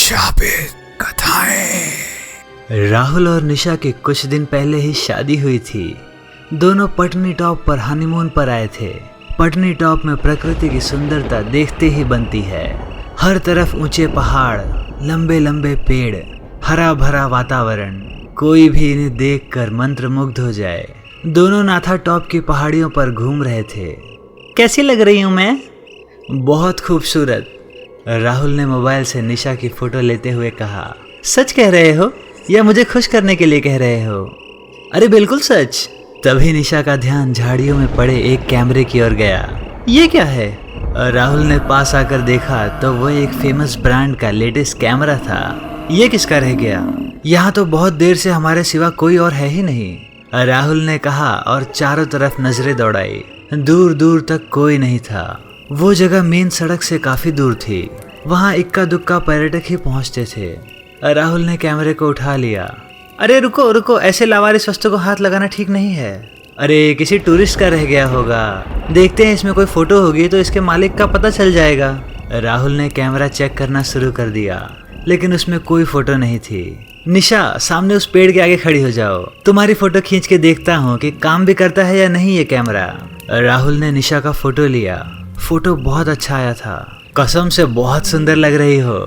शापित कथाएं। राहुल और निशा की कुछ दिन पहले ही शादी हुई थी। दोनों पटनी टॉप पर हनीमून पर आए थे। पटनी टॉप में प्रकृति की सुंदरता देखते ही बनती है। हर तरफ ऊंचे पहाड़, लंबे लंबे पेड़, हरा भरा वातावरण, कोई भी इन्हें देखकर मंत्रमुग्ध हो जाए। दोनों नाथा टॉप की पहाड़ियों पर घूम रहे थे। कैसी लग रही हूँ मैं? बहुत खूबसूरत, राहुल ने मोबाइल से निशा की फोटो लेते हुए कहा। सच कह रहे हो या मुझे खुश करने के लिए कह रहे हो? अरे बिल्कुल सच। तभी निशा का ध्यान झाड़ियों में पड़े एक कैमरे की ओर गया। ये क्या है? राहुल ने पास आकर देखा तो वह एक फेमस ब्रांड का लेटेस्ट कैमरा था। ये किसका रह गया? यहाँ तो बहुत देर से हमारे सिवा कोई और है ही नहीं, राहुल ने कहा और चारों तरफ नजरें दौड़ाई। दूर दूर तक कोई नहीं था। वो जगह मेन सड़क से काफी दूर थी। वहाँ इक्का दुक्का पर्यटक ही पहुँचते थे। राहुल ने कैमरे को उठा लिया। अरे रुको रुको, ऐसे लावारिस वस्तु को हाथ लगाना ठीक नहीं है। अरे किसी टूरिस्ट का रह गया होगा, देखते हैं इसमें कोई फोटो होगी तो इसके मालिक का पता चल जाएगा। राहुल ने कैमरा चेक करना शुरू कर दिया, लेकिन उसमें कोई फोटो नहीं थी। निशा, सामने उस पेड़ के आगे खड़ी हो जाओ, तुम्हारी फोटो खींच के देखता हूँ कि काम भी करता है या नहीं ये कैमरा। राहुल ने निशा का फोटो लिया। फोटो बहुत अच्छा आया था। कसम से बहुत सुंदर लग रही हो।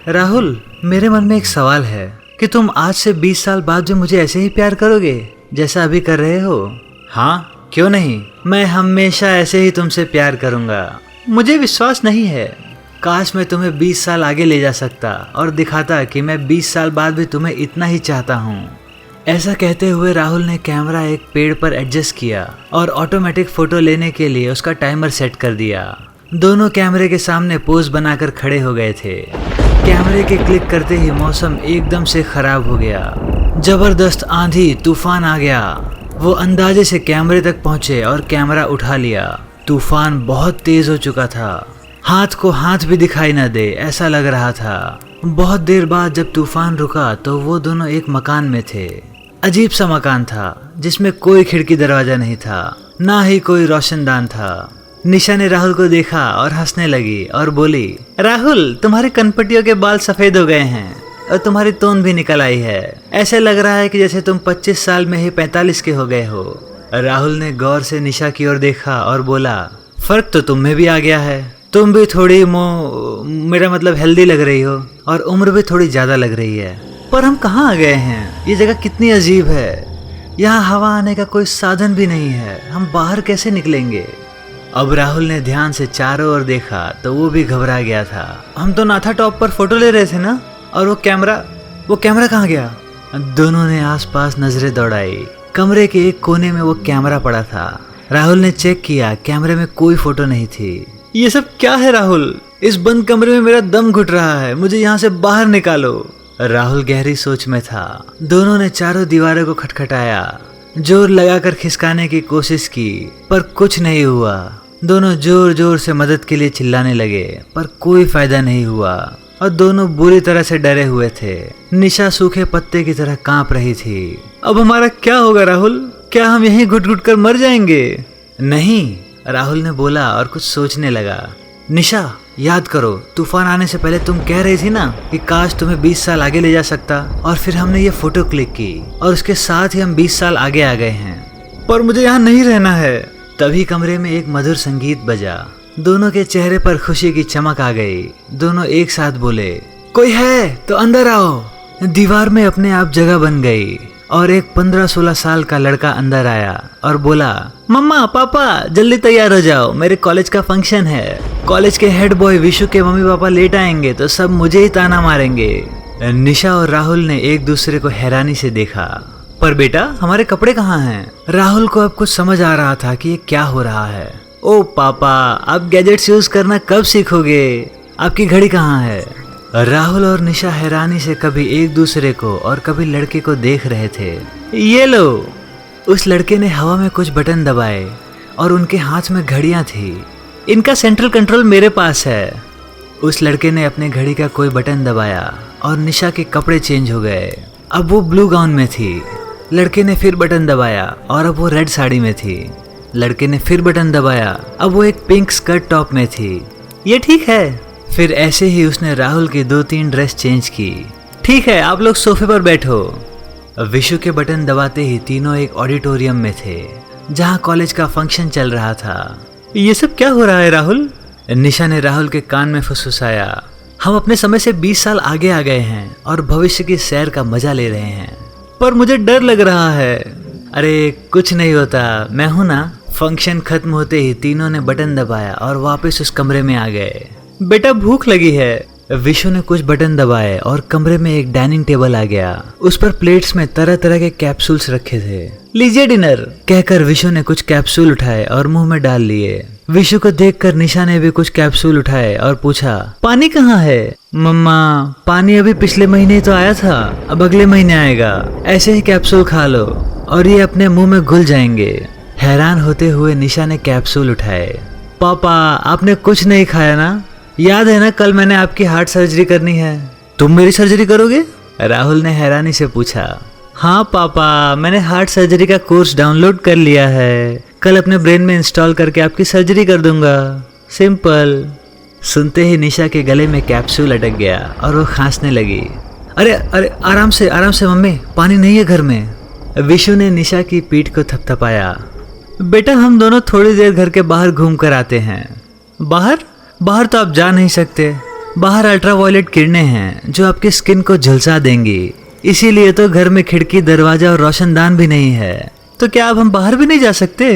राहुल, मेरे मन में एक सवाल है कि तुम आज से 20 साल बाद भी मुझे ऐसे ही प्यार करोगे जैसा अभी कर रहे हो? हाँ, क्यों नहीं, मैं हमेशा ऐसे ही तुमसे प्यार करूंगा। मुझे विश्वास नहीं है। काश मैं तुम्हें 20 साल आगे ले जा सकता और दिखाता कि मैं 20 साल बाद भी तुम्हें इतना ही चाहता हूँ। ऐसा कहते हुए राहुल ने कैमरा एक पेड़ पर एडजस्ट किया और ऑटोमेटिक फोटो लेने के लिए उसका टाइमर सेट कर दिया। दोनों कैमरे के सामने पोज बनाकर खड़े हो गए थे। कैमरे के क्लिक करते ही मौसम एकदम से खराब हो गया। जबरदस्त आंधी तूफान आ गया। वो अंदाजे से कैमरे तक पहुंचे और कैमरा उठा लिया। तूफान बहुत तेज हो चुका था। हाथ को हाथ भी दिखाई न दे ऐसा लग रहा था। बहुत देर बाद जब तूफान रुका तो वो दोनों एक मकान में थे। अजीब सा मकान था जिसमें कोई खिड़की दरवाजा नहीं था, ना ही कोई रोशनदान था। निशा ने राहुल को देखा और हंसने लगी और बोली, राहुल, तुम्हारे कनपटियों के बाल सफेद हो गए हैं और तुम्हारी तोन भी निकल आई है। ऐसे लग रहा है कि जैसे तुम 25 साल में ही 45 के हो गए हो। राहुल ने गौर से निशा की ओर देखा और बोला, फर्क तो तुम में भी आ गया है। तुम भी थोड़ी मेरा मतलब हेल्दी लग रही हो और उम्र भी थोड़ी ज्यादा लग रही है। पर हम कहाँ आ गए हैं? ये जगह कितनी अजीब है। यहाँ हवा आने का कोई साधन भी नहीं है। हम बाहर कैसे निकलेंगे? अब राहुल ने ध्यान से चारों ओर देखा तो वो भी घबरा गया था। हम तो नाथा टॉप पर फोटो ले रहे थे ना, और वो कैमरा कहाँ गया? दोनों ने आसपास नजरें दौड़ाई। कमरे के एक कोने में वो कैमरा पड़ा था। राहुल ने चेक किया, कैमरे में कोई फोटो नहीं थी। ये सब क्या है राहुल? इस बंद कमरे में मेरा दम घुट रहा है, मुझे यहाँ से बाहर निकालो। राहुल गहरी सोच में था। दोनों ने चारों दीवारों को खटखटाया, जोर लगाकर खिसकाने की कोशिश की, पर कुछ नहीं हुआ। दोनों जोर जोर से मदद के लिए चिल्लाने लगे, पर कोई फायदा नहीं हुआ और दोनों बुरी तरह से डरे हुए थे। निशा सूखे पत्ते की तरह कांप रही थी। अब हमारा क्या होगा राहुल? क्या हम यहीं घुट घुट कर मर जाएंगे? नहीं, राहुल ने बोला और कुछ सोचने लगा। निशा, याद करो, तूफान आने से पहले तुम कह रही थी ना कि काश तुम्हें 20 साल आगे ले जा सकता, और फिर हमने ये फोटो क्लिक की और उसके साथ ही हम 20 साल आगे आ गए हैं। पर मुझे यहाँ नहीं रहना है। तभी कमरे में एक मधुर संगीत बजा। दोनों के चेहरे पर खुशी की चमक आ गई। दोनों एक साथ बोले, कोई है तो अंदर आओ। दीवार में अपने आप जगह बन गई और एक 15-16 साल का लड़का अंदर आया और बोला, मम्मा पापा जल्दी तैयार हो जाओ, मेरे कॉलेज का फंक्शन है। कॉलेज के हेड बॉय विशु के मम्मी पापा लेट आएंगे तो सब मुझे ही ताना मारेंगे। निशा और राहुल ने एक दूसरे को हैरानी से देखा। पर बेटा, हमारे कपड़े कहाँ हैं? राहुल को अब कुछ समझ आ रहा था कि ये क्या हो रहा है। ओ पापा, आप गैजेट्स यूज करना कब सीखोगे? आपकी घड़ी कहाँ है? राहुल और निशा हैरानी से कभी एक दूसरे को और कभी लड़के को देख रहे थे। ये लो। उस लड़के ने हवा में कुछ बटन दबाए और उनके हाथ में घड़ियां थी। इनका सेंट्रल कंट्रोल मेरे पास है। उस लड़के ने अपने घड़ी का कोई बटन दबाया और निशा के कपड़े चेंज हो गए। अब वो ब्लू गाउन में थी। लड़के ने फिर बटन दबाया और अब वो रेड साड़ी में थी। लड़के ने फिर बटन दबाया, अब वो एक पिंक स्कर्ट टॉप में थी। ये ठीक है, फिर ऐसे ही उसने राहुल की 2-3 ड्रेस चेंज की। ठीक है, आप लोग सोफे पर बैठो। विशु के बटन दबाते ही तीनों एक ऑडिटोरियम में थे जहाँ कॉलेज का फंक्शन चल रहा था। ये सब क्या हो रहा है राहुल? निशा ने राहुल के कान में फुसफुसाया। हम अपने समय से 20 साल आगे आ गए हैं और भविष्य की सैर का मजा ले रहे हैं। पर मुझे डर लग रहा है। अरे कुछ नहीं होता, मैं हूं ना। फंक्शन खत्म होते ही तीनों ने बटन दबाया और वापस उस कमरे में आ गए। बेटा भूख लगी है। विशु ने कुछ बटन दबाए और कमरे में एक डाइनिंग टेबल आ गया। उस पर प्लेट्स में तरह तरह के कैप्सूल्स रखे थे। लीजिए डिनर, कहकर विशु ने कुछ कैप्सूल उठाए और मुंह में डाल लिए। विशु को देखकर निशा ने भी कुछ कैप्सूल उठाए और पूछा, पानी कहाँ है? मम्मा, पानी अभी पिछले महीने ही तो आया था, अब अगले महीने आएगा। ऐसे ही कैप्सूल खा लो और ये अपने मुंह में घुल जाएंगे। हैरान होते हुए निशा ने कैप्सूल उठाए। पापा, आपने कुछ नहीं खाया ना? याद है ना कल मैंने आपकी हार्ट सर्जरी करनी है। तुम मेरी सर्जरी करोगे? राहुल ने हैरानी से पूछा। हाँ पापा, मैंने हार्ट सर्जरी का कोर्स डाउनलोड कर लिया है। कल अपने ब्रेन में इंस्टॉल करके आपकी सर्जरी कर दूंगा। सिंपल। सुनते ही निशा के गले में कैप्सूल अटक गया और वो खांसने लगी। अरे अरे, आराम से मम्मी, पानी नहीं है घर में। विशु ने निशा की पीठ को थपथपाया। बेटा हम दोनों थोड़ी देर घर के बाहर घूम कर आते हैं। बाहर तो आप जा नहीं सकते। बाहर अल्ट्रावायलेट किरणें हैं जो आपकी स्किन को झुलसा देंगी। इसीलिए तो घर में खिड़की, दरवाजा और रोशनदान भी नहीं है। तो क्या अब हम बाहर भी नहीं जा सकते?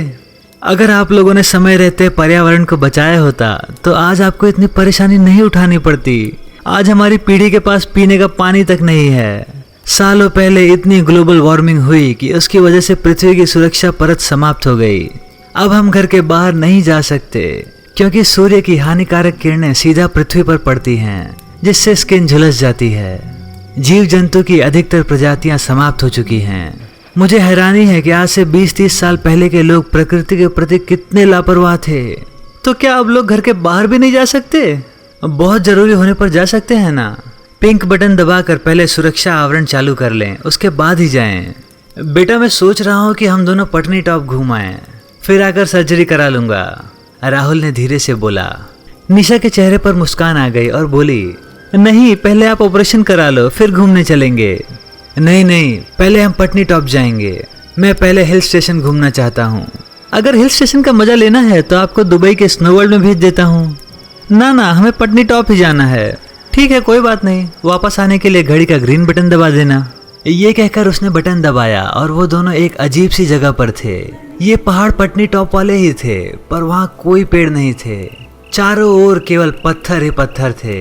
अगर आप लोगों ने समय रहते पर्यावरण को बचाया होता तो आज आपको इतनी परेशानी नहीं उठानी पड़ती। आज हमारी पीढ़ी के पास पीने का पानी तक नहीं है। सालों पहले इतनी ग्लोबल वार्मिंग हुई कि उसकी वजह से पृथ्वी की सुरक्षा परत समाप्त हो गई। अब हम घर के बाहर नहीं जा सकते क्योंकि सूर्य की हानिकारक किरणें सीधा पृथ्वी पर पड़ती हैं, जिससे स्किन झुलस जाती है। जीव जंतु की अधिकतर प्रजातियां समाप्त हो चुकी हैं। मुझे हैरानी है कि आज से 20-30 साल पहले के लोग प्रकृति के प्रति कितने लापरवाह थे। तो क्या अब लोग घर के बाहर भी नहीं जा सकते? बहुत जरूरी होने पर जा सकते हैं ना। पिंक बटन दबाकर पहले सुरक्षा आवरण चालू कर लें, उसके बाद ही जाएं। बेटा मैं सोच रहा हूँ कि हम दोनों पटनी टॉप घूम आएं, फिर आकर सर्जरी करा लूंगा। राहुल ने धीरे से बोला। निशा के चेहरे पर मुस्कान आ गई और बोली, नहीं, पहले आप ऑपरेशन करा लो, फिर घूमने चलेंगे। नहीं, पहले हम पटनी टॉप जाएंगे। मैं पहले हिल स्टेशन घूमना चाहता हूँ। अगर हिल स्टेशन का मजा लेना है तो आपको दुबई के स्नो वर्ल्ड में भेज देता हूँ। ना, हमें पटनी टॉप ही जाना है। ठीक है, कोई बात नहीं। वापस आने के लिए घड़ी का ग्रीन बटन दबा देना। ये कहकर उसने बटन दबाया और वो दोनों एक अजीब सी जगह पर थे। ये पहाड़ पटनी टॉप वाले ही थे, पर वहाँ कोई पेड़ नहीं थे। चारों ओर केवल पत्थर ही पत्थर थे,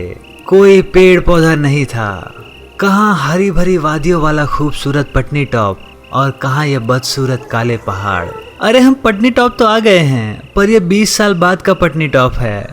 कोई पेड़ पौधा नहीं था। कहाँ हरी भरी वादियों वाला खूबसूरत पटनी टॉप और कहाँ ये बदसूरत काले पहाड़। अरे हम पटनी टॉप तो आ गए हैं, पर ये 20 साल बाद का पटनी टॉप है।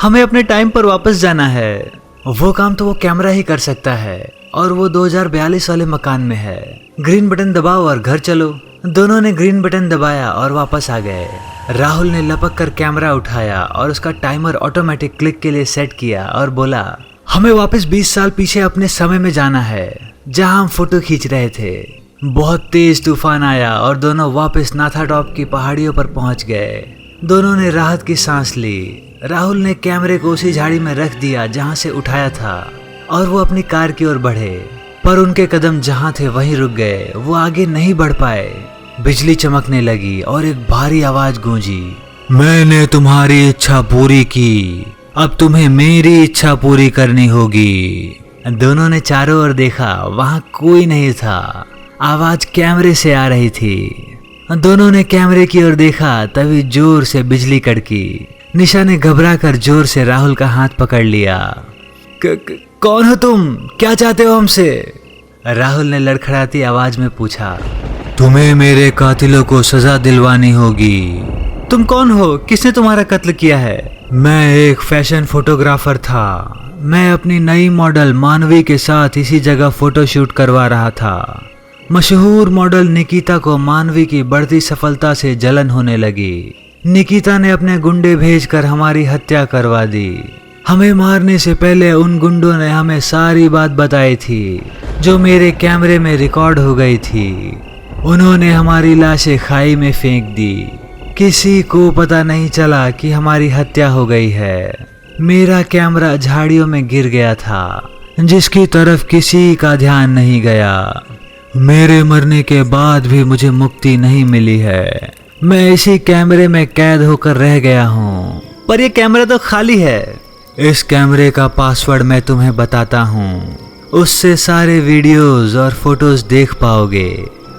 हमें अपने टाइम पर वापस जाना है। वो काम तो वो कैमरा ही कर सकता है और वो 2042 वाले मकान में है। ग्रीन बटन दबाओ और घर चलो। दोनों ने ग्रीन बटन दबाया और वापस आ गए। राहुल ने लपक कर कैमरा उठाया और उसका टाइमर ऑटोमेटिक क्लिक के लिए सेट किया और बोला, हमें वापस 20 साल पीछे अपने समय में जाना है जहां हम फोटो खींच रहे थे। बहुत तेज तूफान आया और दोनों वापस नाथा टॉप की पहाड़ियों पर पहुंच गए। दोनों ने राहत की सांस ली। राहुल ने कैमरे को उसी झाड़ी में रख दिया जहां से उठाया था और वो अपनी कार की ओर बढ़े, पर उनके कदम जहां थे वहीं रुक गए। वो आगे नहीं बढ़ पाए। बिजली चमकने लगी और एक भारी आवाज गूंजी, मैंने तुम्हारी इच्छा पूरी की, अब तुम्हें मेरी इच्छा पूरी करनी होगी। दोनों ने चारों ओर देखा, वहां कोई नहीं था। आवाज कैमरे से आ रही थी। दोनों ने कैमरे की ओर देखा, तभी जोर से बिजली कड़की। निशा ने घबराकर जोर से राहुल का हाथ पकड़ लिया। कौन हो तुम? क्या चाहते हो हमसे? राहुल ने लड़खड़ाती आवाज में पूछा। तुम्हें मेरे कातिलों को सजा दिलवानी होगी। तुम कौन हो? किसने तुम्हारा कत्ल किया है? मैं एक फैशन फोटोग्राफर था। मैं अपनी नई मॉडल मानवी के साथ इसी जगह फोटोशूट करवा रहा था। मशहूर मॉडल निकिता को मानवी की बढ़ती सफलता से जलन होने लगी। निकिता ने अपने गुंडे भेजकर हमारी हत्या करवा दी। हमें मारने से पहले उन गुंडों ने हमें सारी बात बताई थी जो मेरे कैमरे में रिकॉर्ड हो गई थी। उन्होंने हमारी लाशें खाई में फेंक दी। किसी को पता नहीं चला कि हमारी हत्या हो गई है। मेरा कैमरा झाड़ियों में गिर गया था, जिसकी तरफ किसी का ध्यान नहीं गया। मेरे मरने के बाद भी मुझे मुक्ति नहीं मिली है। मैं इसी कैमरे में कैद होकर रह गया हूँ। पर ये कैमरा तो खाली है। इस कैमरे का पासवर्ड मैं तुम्हें बताता हूँ, उससे सारे वीडियोस और फोटोज देख पाओगे।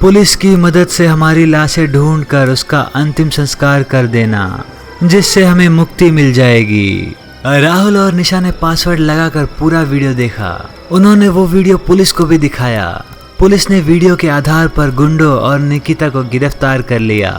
पुलिस की मदद से हमारी लाशें ढूंढकर उसका अंतिम संस्कार कर देना, जिससे हमें मुक्ति मिल जाएगी। राहुल और निशा ने पासवर्ड लगाकर पूरा वीडियो देखा। उन्होंने वो वीडियो पुलिस को भी दिखाया। पुलिस ने वीडियो के आधार पर गुंडों और निकिता को गिरफ्तार कर लिया।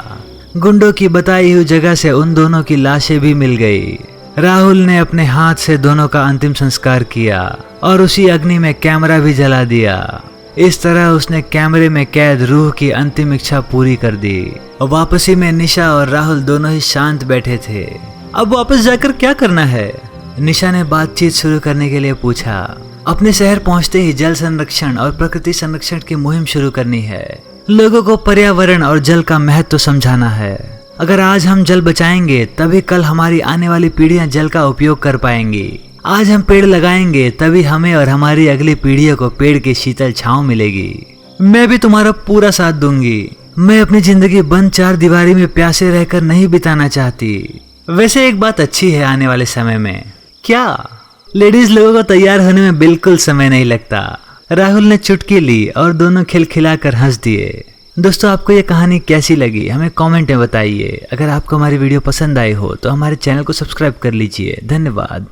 गुंडों की बताई हुई जगह से उन दोनों की लाशें भी मिल गई। राहुल ने अपने हाथ से दोनों का अंतिम संस्कार किया और उसी अग्नि में कैमरा भी जला दिया। इस तरह उसने कैमरे में कैद रूह की अंतिम इच्छा पूरी कर दी। वापसी में निशा और राहुल दोनों ही शांत बैठे थे। अब वापस जाकर क्या करना है? निशा ने बातचीत शुरू करने के लिए पूछा। अपने शहर पहुंचते ही जल संरक्षण और प्रकृति संरक्षण की मुहिम शुरू करनी है। लोगों को पर्यावरण और जल का महत्व समझाना है। अगर आज हम जल बचाएंगे तभी कल हमारी आने वाली पीढ़ियां जल का उपयोग कर पाएंगी। आज हम पेड़ लगाएंगे तभी हमें और हमारी अगली पीढ़ियों को पेड़ की शीतल छांव मिलेगी। मैं भी तुम्हारा पूरा साथ दूंगी। मैं अपनी जिंदगी बंद चार दीवारी में प्यासे रहकर नहीं बिताना चाहती। वैसे एक बात अच्छी है आने वाले समय में। क्या? लेडीज लोगों को तैयार होने में बिल्कुल समय नहीं लगता। राहुल ने चुटकी ली और दोनों खिलखिलाकर हंस दिए। दोस्तों, आपको ये कहानी कैसी लगी हमें कमेंट में बताइए। अगर आपको हमारी वीडियो पसंद आई हो तो हमारे चैनल को सब्सक्राइब कर लीजिए। धन्यवाद।